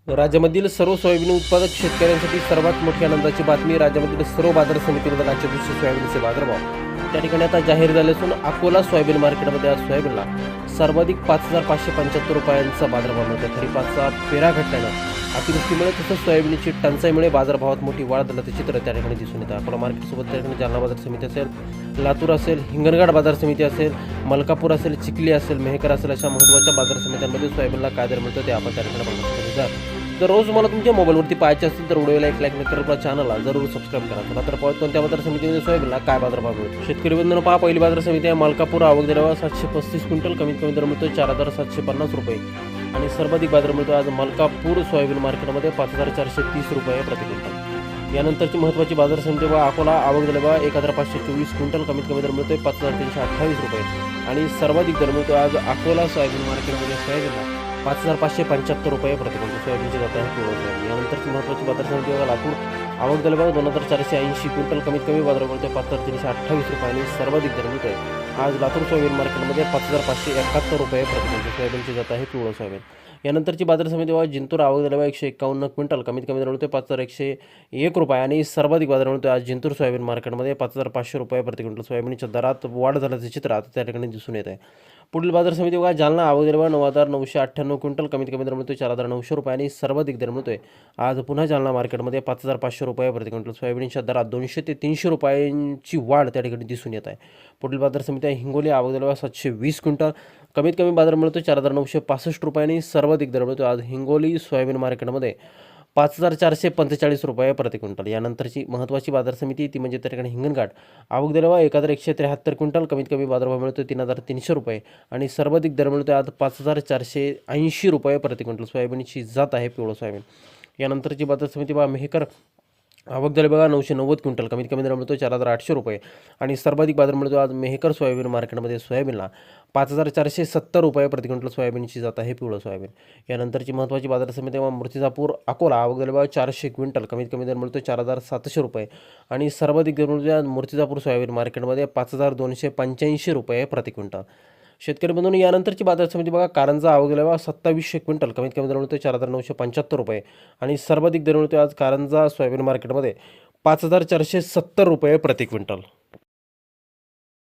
राज्यामधील सर्व सोयाबीन उत्पादक शेतकऱ्यांसाठी सर्वात मोठी आनंदाची बातमी. राज्यामधील सर्व बाजार समितीमध्ये आजच्या दिवशी सोयाबीनचे बाजारभाव त्या ठिकाणी आता जाहीर झाले असून अकोला सोयाबीन मार्केटमध्ये आज सोयाबीनला सर्वाधिक 5,575 रुपयांचा बाजारभाव मिळतो. खरीपाचा पेरा घटल्यानं अतिवृष्टीमुळे तसंच सोयाबीनची टंचाईमुळे बाजारभावात मोठी वाढ झाल्याचे चित्र त्या ठिकाणी दिसून येतं. अकोला मार्केटसोबत त्या ठिकाणी जालना बाजार समिती असेल, लातूर असेल, हिंगणघाट बाजार समिती असेल, मलकापूर असेल, चिखली असेल, मेहकर असेल अशा महत्त्वाच्या बाजार समित्यांमध्ये सोयाबीनला काय दर मिळतो ते आपण त्या ठिकाणी बघणार. तर रोज मला तुमच्या मोबाईलवरती पाहायचे असतील तर व्हिडिओला एक लाईक नक्की आपल्या चॅनलला जरूर सबस्क्राईब करा. चला तर पाहतो कोणत्या बाजार समितीमध्ये सोयाबीनला काय बाजारभाव मिळतो. शेतकरी बंधूंनो पहा, पहिली बाजार समिती आहे मलकापूर. आवक दर 735 क्विंटल, कमीत कमी दर मिळतो 4,750 रुपये आणि सर्वाधिक बाजार मिळतो आज मलकापूर सोयाबीन मार्केटमध्ये 5,430 रुपये प्रति क्विंटल. यानंतरची महत्त्वाची बाजार समिती बघा अकोला. आवक दर 1,524 क्विंटल, कमीत कमी दर मिळतोय 5,328 रुपये आणि सर्वाधिक दर मिळतो आज अकोला सोयाबीन मार्केटमध्ये सोयाबीनला 5,575 रुपये प्रति क्विंटल. सोयाबीनची जात आहे पिवळं सोयाबीन. यानंतरची महत्त्वाची बाजार समिती बघा लातूर. आवक दर 2,480 क्विंटल, कमीत कमी बाजार मिळतोय 5,328 रुपये आणि सर्वाधिक दर मिळतोय आज लातूर सोयाबीन मार्केटमध्ये 5,571 रुपये प्रति क्विंटल. सोयाबीनची जात आहे पिवळं सोयाबीन. यानंतरची बाजार समिती बघा जिंतूर. आवक दर 151 क्विंटल, कमीत कमी दर मिळतोय 5,101 रुपये आणि सर्वाधिक बाजार मिळतोय आज जिंतूर सोयाबीन मार्केटमध्ये 5,500 रुपये प्रति क्विंटल. सोयाबीनच्या दरात वाढ झाल्याचे चित्र आता त्या ठिकाणी दिसून येत आहे. पुढील बाजार समिती बघा जालना. आवक दर 9,998 क्विंटल, कमीत कमी दर मिळतोय 4,900 रुपये आणि सर्वाधिक दर मिळतोय आज पुन्हा जालना मार्केटमध्ये 5,500 रुपये प्रति क्विंटल. सोयाबीनच्या दरात 200 ते 300 रुपयांची वाढ त्या ठिकाणी दिसून येत आहे. पुढील बाजार समिती आहे हिंगोली. आवक दर 720 क्विंटल, कमीत कमी बाजार मिळतो 4,965 रुपये आणि सर्वाधिक दर मिळतो आज हिंगोली सोयाबीन मार्केटमध्ये 5,445 रुपये प्रति क्विंटल. यानंतरची महत्त्वाची बाजार समिती ती म्हणजे त्या ठिकाणी हिंगणघाट. आवक दर 1,173 क्विंटल, कमीत कमी बाजारभाव मिळतो 3,300 रुपये आणि सर्वाधिक दर मिळतो आज 5,480 रुपये प्रति क्विंटल. सोयाबीनची जात आहे पिवळं सोयाबीन. यानंतरची बाजार समिती बघा मेहकर. आवक दर बघा 990 क्विंटल, कमीत कमी दर मिळतो 4,800 रुपये आणि सर्वाधिक बाजार मिळतो आज मेहकर सोयाबीन मार्केटमध्ये सोयाबीनला 5,470 रुपये प्रति क्विंटल. सोयाबीनची जात आहे पिवळं सोयाबीन. यानंतरची महत्त्वाची बाजार समिती मूर्तिजापूर अकोला. आवक दर बघा 400 क्विंटल, कमीत कमी दर मिळतो 4,700 रुपये आणि सर्वाधिक दर मिळतो आज मूर्तिजापूर सोयाबीन मार्केटमध्ये 5,285 रुपये प्रति क्विंटल. शेतकरी बंधूंनो यानंतरची बाजार समिती बघा कारंजा. आवक दर 2,700 क्विंटल, कमीत कमी दर मिळतो 4,975 रुपये आणि सर्वाधिक दर मिळतो आज कारंजा सोयाबीन मार्केटमध्ये 5,470 रुपये प्रति क्विंटल.